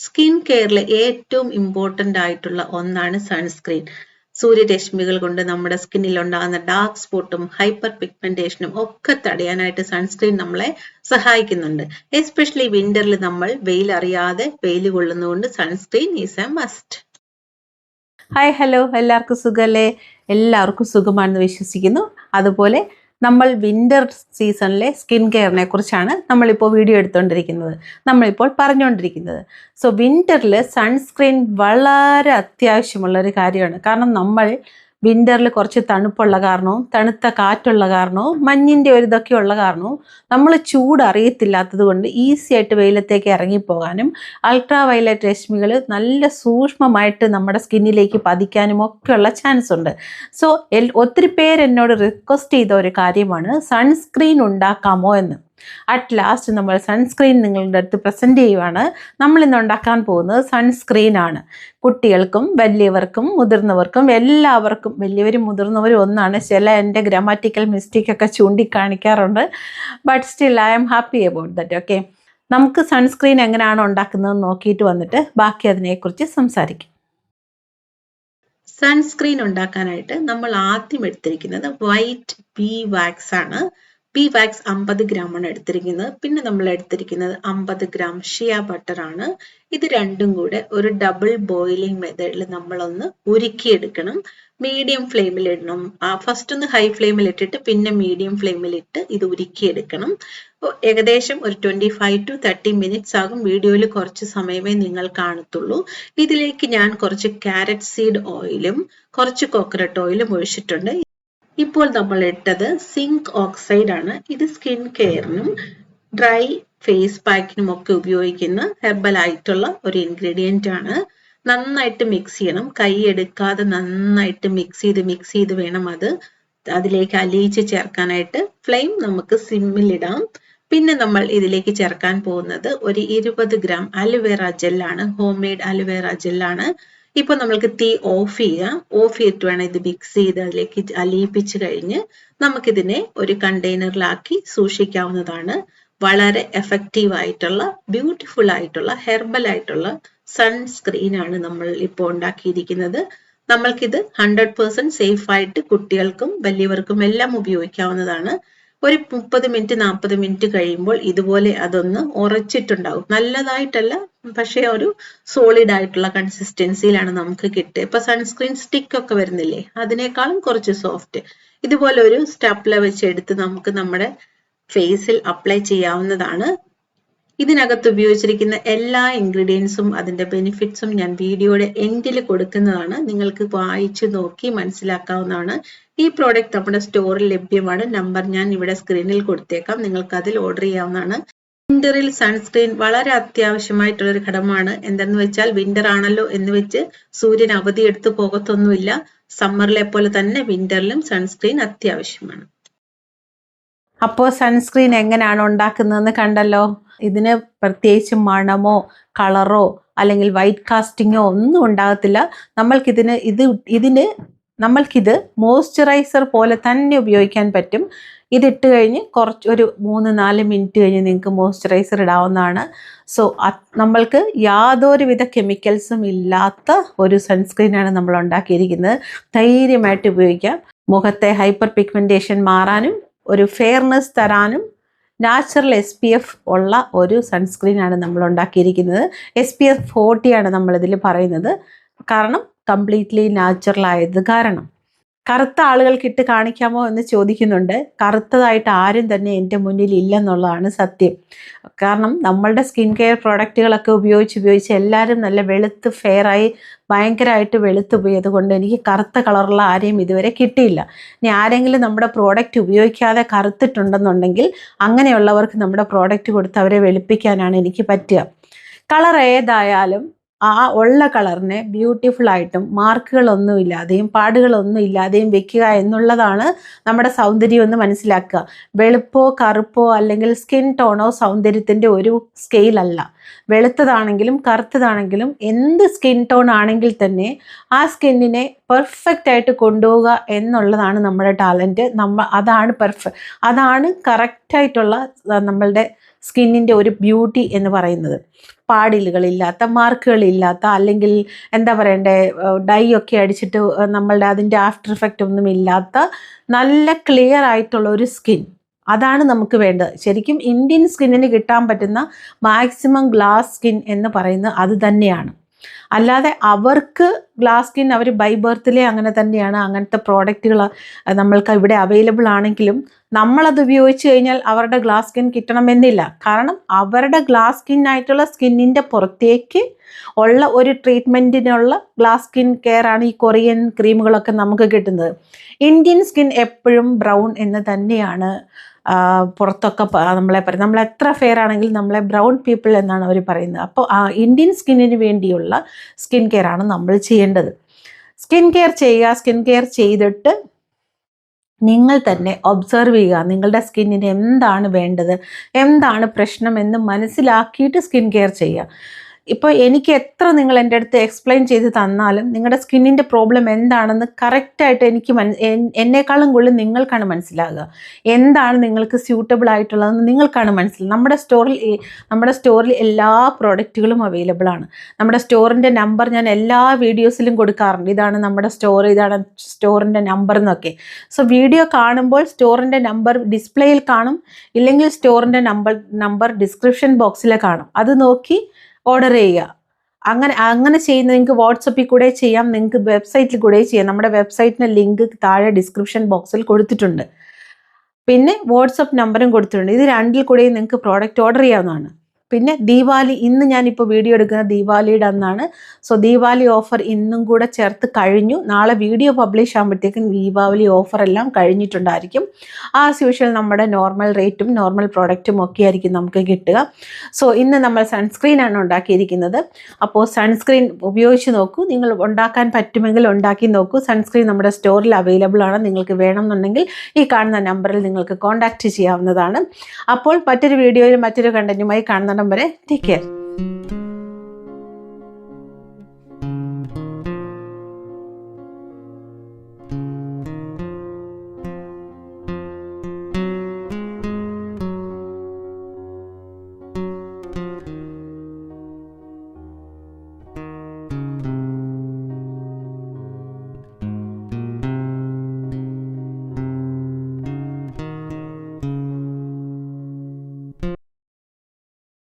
Skin കെയറിലെ ഏറ്റവും important ആയിട്ടുള്ള ഒന്നാണ് സൺസ്ക്രീൻ. സൂര്യരശ്മികൾ കൊണ്ട് നമ്മുടെ സ്കിന്നിൽ ഉണ്ടാകുന്ന ഡാർക്ക് സ്പോട്ടും ഹൈപ്പർ പിഗ്മെന്റേഷനും ഒക്കെ തടയാനായിട്ട് സൺസ്ക്രീൻ നമ്മളെ സഹായിക്കുന്നുണ്ട്. എസ്പെഷ്യലി വിന്ററിൽ നമ്മൾ വെയിൽ അറിയാതെ വെയിൽ കൊള്ളുന്നതുകൊണ്ട് sunscreen is a must. Hi hello, എല്ലാവർക്കും സുഖമല്ലേ? എല്ലാവർക്കും സുഖമാണെന്ന് വിശ്വസിക്കുന്നു. അതുപോലെ നമ്മൾ വിൻ്റർ സീസണിലെ സ്കിൻ കെയറിനെ കുറിച്ചാണ് നമ്മളിപ്പോൾ വീഡിയോ എടുത്തുകൊണ്ടിരിക്കുന്നത്, നമ്മളിപ്പോൾ പറഞ്ഞുകൊണ്ടിരിക്കുന്നത്. സോ വിൻ്ററിൽ സൺസ്ക്രീൻ വളരെ അത്യാവശ്യമുള്ളൊരു കാര്യമാണ്. കാരണം നമ്മൾ വിൻ്ററിൽ കുറച്ച് തണുപ്പുള്ള കാരണവും തണുത്ത കാറ്റുള്ള കാരണവും മഞ്ഞിൻ്റെ ഒരു ഇതൊക്കെ ഉള്ള കാരണവും നമ്മൾ ചൂട് അറിയത്തില്ലാത്തത് കൊണ്ട് ഈസി ആയിട്ട് വെയിലത്തേക്ക് ഇറങ്ങിപ്പോകാനും അൾട്രാ വയലറ്റ് രശ്മികൾ നല്ല സൂക്ഷ്മമായിട്ട് നമ്മുടെ സ്കിന്നിലേക്ക് പതിക്കാനും ഒക്കെയുള്ള ചാൻസ് ഉണ്ട്. സോ ഒത്തിരി പേര് എന്നോട് റിക്വസ്റ്റ് ചെയ്ത ഒരു കാര്യമാണ് സൺസ്ക്രീൻ ഉണ്ടാക്കാമോ എന്ന്. അറ്റ് ലാസ്റ്റ് നമ്മൾ സൺസ്ക്രീൻ നിങ്ങളുടെ അടുത്ത് പ്രസൻറ്റ് ചെയ്യുവാണ്. നമ്മളിന്ന് ഉണ്ടാക്കാൻ പോകുന്നത് സൺസ്ക്രീനാണ്. കുട്ടികൾക്കും വലിയവർക്കും മുതിർന്നവർക്കും എല്ലാവർക്കും, വലിയവരും മുതിർന്നവരും ഒന്നാണ്. ചില എൻ്റെ ഗ്രാമാറ്റിക്കൽ മിസ്റ്റേക്കൊക്കെ ചൂണ്ടിക്കാണിക്കാറുണ്ട്. But still I am happy about that. Okay, നമുക്ക് സൺസ്ക്രീൻ എങ്ങനെയാണ് ഉണ്ടാക്കുന്നത് നോക്കിയിട്ട് വന്നിട്ട് ബാക്കി അതിനെക്കുറിച്ച് സംസാരിക്കും. സൺസ്ക്രീൻ ഉണ്ടാക്കാനായിട്ട് നമ്മൾ ആദ്യം എടുത്തിരിക്കുന്നത് വൈറ്റ് ബീ വാക്സ് ആണ്. ബീ വാക്സ് 50 ഗ്രാമാണ് എടുത്തിരിക്കുന്നത്. പിന്നെ നമ്മൾ എടുത്തിരിക്കുന്നത് 50 ഗ്രാം ഷിയ ബട്ടർ ആണ്. ഇത് രണ്ടും കൂടെ ഒരു ഡബിൾ ബോയിലിംഗ് മെത്തേഡിൽ നമ്മളൊന്ന് ഉരുക്കിയെടുക്കണം. മീഡിയം ഫ്ലെയിമിൽ ഇടണം. ഫസ്റ്റ് ഒന്ന് ഹൈ ഫ്ലെയിമിൽ ഇട്ടിട്ട് പിന്നെ മീഡിയം ഫ്ലെയിമിൽ ഇട്ട് ഇത് ഉരുക്കിയെടുക്കണം. ഏകദേശം ഒരു 25 to 30 മിനിറ്റ്സ് ആകും. വീഡിയോയിൽ കുറച്ച് സമയമേ നിങ്ങൾ കാണത്തുള്ളൂ. ഇതിലേക്ക് ഞാൻ കുറച്ച് ക്യാരറ്റ് സീഡ് ഓയിലും കുറച്ച് കോക്കനട്ട് ഓയിലും ഒഴിച്ചിട്ടുണ്ട്. ഇപ്പോൾ നമ്മൾ ഇട്ടത് സിങ്ക് ഓക്സൈഡ് ആണ്. ഇത് സ്കിൻ കെയറിനും ഡ്രൈ ഫേസ് പാക്കിനും ഒക്കെ ഉപയോഗിക്കുന്ന ഹെർബൽ ആയിട്ടുള്ള ഒരു ഇൻഗ്രീഡിയന്റ് ആണ്. നന്നായിട്ട് മിക്സ് ചെയ്യണം. കൈ എടുക്കാതെ നന്നായിട്ട് മിക്സ് ചെയ്ത് വേണം അതിലേക്ക് അലിയിച്ച് ചേർക്കാനായിട്ട്. ഫ്ലെയിം നമുക്ക് സിമ്മിൽ ഇടാം. പിന്നെ നമ്മൾ ഇതിലേക്ക് ചേർക്കാൻ പോകുന്നത് ഒരു 20 ഗ്രാം അലോവേറ ജെല്ലാണ്. ഹോം മെയ്ഡ് അലോവേറ ജെല്ലാണ്. ഇപ്പൊ നമ്മൾക്ക് തീ ഓഫ് ചെയ്യാം. ഓഫ് ചെയ്തിട്ട് വേണം ഇത് മിക്സ് ചെയ്ത് അതിലേക്ക് അലിയിപ്പിച്ച് കഴിഞ്ഞ് നമുക്കിതിനെ ഒരു കണ്ടെയ്നറിലാക്കി സൂക്ഷിക്കാവുന്നതാണ്. വളരെ എഫക്റ്റീവ് ആയിട്ടുള്ള ബ്യൂട്ടിഫുൾ ആയിട്ടുള്ള ഹെർബൽ ആയിട്ടുള്ള സൺസ്ക്രീൻ ആണ് നമ്മൾ ഇപ്പോൾ ഉണ്ടാക്കിയിരിക്കുന്നത്. നമ്മൾക്കിത് 100% സേഫ് ആയിട്ട് കുട്ടികൾക്കും വലിയവർക്കും എല്ലാം ഉപയോഗിക്കാവുന്നതാണ്. ഒരു 30 മിനിറ്റ് 40 മിനിറ്റ് കഴിയുമ്പോൾ ഇതുപോലെ അതൊന്ന് ഉറച്ചിട്ടുണ്ടാവും. നല്ലതായിട്ടല്ല, പക്ഷേ ഒരു സോളിഡ് ആയിട്ടുള്ള കൺസിസ്റ്റൻസിയിലാണ് നമുക്ക് കിട്ടുക. ഇപ്പൊ സൺസ്ക്രീൻ സ്റ്റിക്ക് ഒക്കെ വരുന്നില്ലേ, അതിനേക്കാളും കുറച്ച് സോഫ്റ്റ്. ഇതുപോലെ ഒരു സ്റ്റാപ്ലർ വെച്ച് എടുത്ത് നമുക്ക് നമ്മുടെ ഫേസിൽ അപ്ലൈ ചെയ്യാവുന്നതാണ്. ഇതിനകത്ത് ഉപയോഗിച്ചിരിക്കുന്ന എല്ലാ ഇൻഗ്രീഡിയൻസും അതിന്റെ ബെനിഫിറ്റ്സും ഞാൻ വീഡിയോയുടെ എൻഡിൽ കൊടുക്കുന്നതാണ്. നിങ്ങൾക്ക് വായിച്ചു നോക്കി മനസ്സിലാക്കാവുന്നതാണ്. ഈ പ്രോഡക്റ്റ് നമ്മുടെ സ്റ്റോറിൽ ലഭ്യമാണ്. നമ്പർ ഞാൻ ഇവിടെ സ്ക്രീനിൽ കൊടുത്തേക്കാം. നിങ്ങൾക്ക് അതിൽ ഓർഡർ ചെയ്യാവുന്നതാണ്. വിന്ററിൽ സൺസ്ക്രീൻ വളരെ അത്യാവശ്യമായിട്ടുള്ള ഒരു ഘടകമാണ്. എന്തെന്ന് വെച്ചാൽ വിന്റർ ആണല്ലോ എന്ന് വെച്ച് സൂര്യൻ അവധി എടുത്തു പോകത്തൊന്നുമില്ല. സമ്മറിലെ പോലെ തന്നെ വിന്ററിലും സൺസ്ക്രീൻ അത്യാവശ്യമാണ്. അപ്പോൾ സൺസ്ക്രീൻ എങ്ങനെയാണ് ഉണ്ടാക്കുന്നതെന്ന് കണ്ടല്ലോ. ഇതിന് പ്രത്യേകിച്ച് മണമോ കളറോ അല്ലെങ്കിൽ വൈറ്റ് കാസ്റ്റിങ്ങോ ഒന്നും ഉണ്ടാകത്തില്ല. നമ്മൾക്കിത് മോയ്സ്ചറൈസർ പോലെ തന്നെ ഉപയോഗിക്കാൻ പറ്റും. ഇതിട്ട് കഴിഞ്ഞ് ഒരു 3-4 മിനിറ്റ് കഴിഞ്ഞ് നിങ്ങൾക്ക് മോയ്സ്ചറൈസർ ഇടാവുന്നതാണ്. സോ നമ്മൾക്ക് യാതൊരുവിധ കെമിക്കൽസും ഇല്ലാത്ത ഒരു സൺസ്ക്രീനാണ് നമ്മൾ ഉണ്ടാക്കിയിരിക്കുന്നത്. ധൈര്യമായിട്ട് ഉപയോഗിക്കാം. മുഖത്തെ ഹൈപ്പർ പിഗ്മെന്റേഷൻ മാറാനും ഒരു ഫെയർനെസ് തരാനും നാച്ചുറൽ SPF ഉള്ള ഒരു സൺസ്ക്രീനാണ് നമ്മൾ ഉണ്ടാക്കിയിരിക്കുന്നത്. SPF 40 ആണ് നമ്മളിതിൽ പറയുന്നത്. കാരണം കംപ്ലീറ്റ്ലി നാച്ചുറൽ ആയത് കാരണം. കറുത്ത ആളുകൾക്ക് ഇട്ട് കാണിക്കാമോ എന്ന് ചോദിക്കുന്നുണ്ട്. കറുത്തതായിട്ട് ആരും തന്നെ എൻ്റെ മുന്നിൽ ഇല്ലെന്നുള്ളതാണ് സത്യം. കാരണം നമ്മളുടെ സ്കിൻ കെയർ പ്രോഡക്റ്റുകളൊക്കെ ഉപയോഗിച്ച് എല്ലാവരും നല്ല വെളുത്ത് ഫെയറായി ഭയങ്കരമായിട്ട് വെളുത്ത് പോയത് കൊണ്ട് എനിക്ക് കറുത്ത കളറുള്ള ആരെയും ഇതുവരെ കിട്ടിയില്ല. ഇനി ആരെങ്കിലും നമ്മുടെ പ്രോഡക്റ്റ് ഉപയോഗിക്കാതെ കറുത്തിട്ടുണ്ടെന്നുണ്ടെങ്കിൽ അങ്ങനെയുള്ളവർക്ക് നമ്മുടെ പ്രോഡക്റ്റ് കൊടുത്ത് അവരെ വെളുപ്പിക്കാനാണ് എനിക്ക് പറ്റുക. കളർ ഏതായാലും ആ ഉള്ള കളറിനെ ബ്യൂട്ടിഫുൾ ആയിട്ടും മാർക്കുകളൊന്നും ഇല്ലാതെയും പാടുകളൊന്നും ഇല്ലാതെയും വെക്കുക എന്നുള്ളതാണ് നമ്മുടെ സൗന്ദര്യം എന്ന് മനസ്സിലാക്കുക. വെളുപ്പോ കറുപ്പോ അല്ലെങ്കിൽ സ്കിൻ ടോണോ സൗന്ദര്യത്തിൻ്റെ ഒരു സ്കെയിലല്ല. വെളുത്തതാണെങ്കിലും കറുത്തതാണെങ്കിലും എന്ത് സ്കിൻ ടോൺ ആണെങ്കിൽ തന്നെ ആ സ്കിന്നിനെ പെർഫെക്റ്റ് ആയിട്ട് കൊണ്ടുപോവുക എന്നുള്ളതാണ് നമ്മുടെ ടാലൻറ്റ്. അതാണ് കറക്റ്റായിട്ടുള്ള നമ്മളുടെ സ്കിന്നിൻ്റെ ഒരു ബ്യൂട്ടി എന്ന് പറയുന്നത്. പാടിലുകളില്ലാത്ത, മാർക്കുകളില്ലാത്ത, അല്ലെങ്കിൽ എന്താ പറയണ്ടേ, ഡൈ ഒക്കെ അടിച്ചിട്ട് നമ്മളുടെ അതിൻ്റെ ആഫ്റ്റർ ഇഫക്റ്റ് ഒന്നും ഇല്ലാത്ത നല്ല ക്ലിയർ ആയിട്ടുള്ള ഒരു സ്കിൻ, അതാണ് നമുക്ക് വേണ്ടത്. ശരിക്കും ഇന്ത്യൻ സ്കിന്നിന് കിട്ടാൻ പറ്റുന്ന മാക്സിമം ഗ്ലാസ് സ്കിൻ എന്ന് പറയുന്നത് അത് തന്നെയാണ്. അല്ലാതെ അവർക്ക് ഗ്ലാസ് സ്കിൻ അവർ ബൈ ബർത്തിലെ അങ്ങനെ തന്നെയാണ്. അങ്ങനത്തെ പ്രോഡക്റ്റുകൾ നമ്മൾക്ക് ഇവിടെ അവൈലബിൾ ആണെങ്കിലും നമ്മളത് ഉപയോഗിച്ച് കഴിഞ്ഞാൽ അവരുടെ ഗ്ലാസ് സ്കിൻ കിട്ടണമെന്നില്ല. കാരണം അവരുടെ ഗ്ലാസ് സ്കിന്നായിട്ടുള്ള സ്കിന്നിൻ്റെ പുറത്തേക്ക് ഉള്ള ഒരു ട്രീറ്റ്മെൻറ്റിനുള്ള ഗ്ലാസ് സ്കിൻ കെയർ ആണ് ഈ കൊറിയൻ ക്രീമുകളൊക്കെ നമുക്ക് കിട്ടുന്നത്. ഇന്ത്യൻ സ്കിൻ എപ്പോഴും ബ്രൗൺ എന്ന് തന്നെയാണ് പുറത്തൊക്കെ നമ്മളെ പറയും. നമ്മൾ എത്ര ഫെയർ ആണെങ്കിലും നമ്മളെ ബ്രൗൺ പീപ്പിൾ എന്നാണ് അവർ പറയുന്നത്. അപ്പോൾ ഇന്ത്യൻ സ്കിന്നിന് വേണ്ടിയുള്ള സ്കിൻ കെയർ ആണ് നമ്മൾ ചെയ്യേണ്ടത്. സ്കിൻ കെയർ ചെയ്യുക. സ്കിൻ കെയർ ചെയ്തിട്ട് നിങ്ങൾ തന്നെ ഒബ്സർവ് ചെയ്യുക. നിങ്ങളുടെ സ്കിന്നിന് എന്താണ് വേണ്ടത്, എന്താണ് പ്രശ്നം എന്ന് മനസ്സിലാക്കിയിട്ട് സ്കിൻ കെയർ ചെയ്യുക. ഇപ്പോൾ എനിക്ക് എത്ര നിങ്ങൾ എൻ്റെ അടുത്ത് എക്സ്പ്ലെയിൻ ചെയ്ത് തന്നാലും നിങ്ങളുടെ സ്കിന്നിൻ്റെ പ്രോബ്ലം എന്താണെന്ന് കറക്റ്റായിട്ട് എനിക്ക് എന്നെക്കാളും കൂടുതൽ നിങ്ങൾക്കാണ് മനസ്സിലാകുക. എന്താണ് നിങ്ങൾക്ക് സ്യൂട്ടബിൾ ആയിട്ടുള്ളതെന്ന് നിങ്ങൾക്കാണ് മനസ്സിലാകുക. നമ്മുടെ സ്റ്റോറിൽ എല്ലാ പ്രോഡക്റ്റുകളും അവൈലബിൾ ആണ്. നമ്മുടെ സ്റ്റോറിൻ്റെ നമ്പർ ഞാൻ എല്ലാ വീഡിയോസിലും കൊടുക്കാറുണ്ട്. ഇതാണ് നമ്മുടെ സ്റ്റോർ, ഇതാണ് സ്റ്റോറിൻ്റെ നമ്പർ എന്നൊക്കെ. സോ വീഡിയോ കാണുമ്പോൾ സ്റ്റോറിൻ്റെ നമ്പർ ഡിസ്പ്ലേയിൽ കാണും, ഇല്ലെങ്കിൽ സ്റ്റോറിൻ്റെ നമ്പർ ഡിസ്ക്രിപ്ഷൻ ബോക്സിൽ കാണും. അത് നോക്കി ഓർഡർ ചെയ്യുക. അങ്ങനെ ചെയ്യുന്നത് നിങ്ങൾക്ക് വാട്സപ്പിൽ കൂടെ ചെയ്യാം, നിങ്ങൾക്ക് വെബ്സൈറ്റിൽ കൂടെ ചെയ്യാം. നമ്മുടെ വെബ്സൈറ്റിൻ്റെ ലിങ്ക് താഴെ ഡിസ്ക്രിപ്ഷൻ ബോക്സിൽ കൊടുത്തിട്ടുണ്ട്. പിന്നെ വാട്സപ്പ് നമ്പറും കൊടുത്തിട്ടുണ്ട്. ഇത് രണ്ടിൽ കൂടെയും നിങ്ങൾക്ക് പ്രോഡക്റ്റ് ഓർഡർ ചെയ്യാവുന്നതാണ്. പിന്നെ ദീപാവലി, ഇന്ന് ഞാനിപ്പോൾ വീഡിയോ എടുക്കുന്ന ദീപാവലിയുടെ അന്നാണ്. സോ ദീപാവലി ഓഫർ ഇന്നും കൂടെ ചേർത്ത് കഴിഞ്ഞു. നാളെ വീഡിയോ പബ്ലിഷ് ആകുമ്പോഴത്തേക്കും ദീപാവലി ഓഫർ എല്ലാം കഴിഞ്ഞിട്ടുണ്ടായിരിക്കും. ആസ് യൂഷ്വൽ നമ്മുടെ നോർമൽ റേറ്റും നോർമൽ പ്രോഡക്റ്റും ഒക്കെ ആയിരിക്കും നമുക്ക് കിട്ടുക. സോ ഇന്ന് നമ്മൾ സൺസ്ക്രീനാണ് ഉണ്ടാക്കിയിരിക്കുന്നത്. അപ്പോൾ സൺസ്ക്രീൻ ഉപയോഗിച്ച് നോക്കൂ. നിങ്ങൾ ഉണ്ടാക്കാൻ പറ്റുമെങ്കിൽ ഉണ്ടാക്കി നോക്കൂ. സൺസ്ക്രീൻ നമ്മുടെ സ്റ്റോറിൽ അവൈലബിൾ ആണ്. നിങ്ങൾക്ക് വേണമെന്നുണ്ടെങ്കിൽ ഈ കാണുന്ന നമ്പറിൽ നിങ്ങൾക്ക് കോൺടാക്റ്റ് ചെയ്യാവുന്നതാണ്. അപ്പോൾ മറ്റൊരു വീഡിയോയിൽ മറ്റൊരു കണ്ടന്റുമായി കാണുന്ന വരെ ടേക്ക് കെയർ.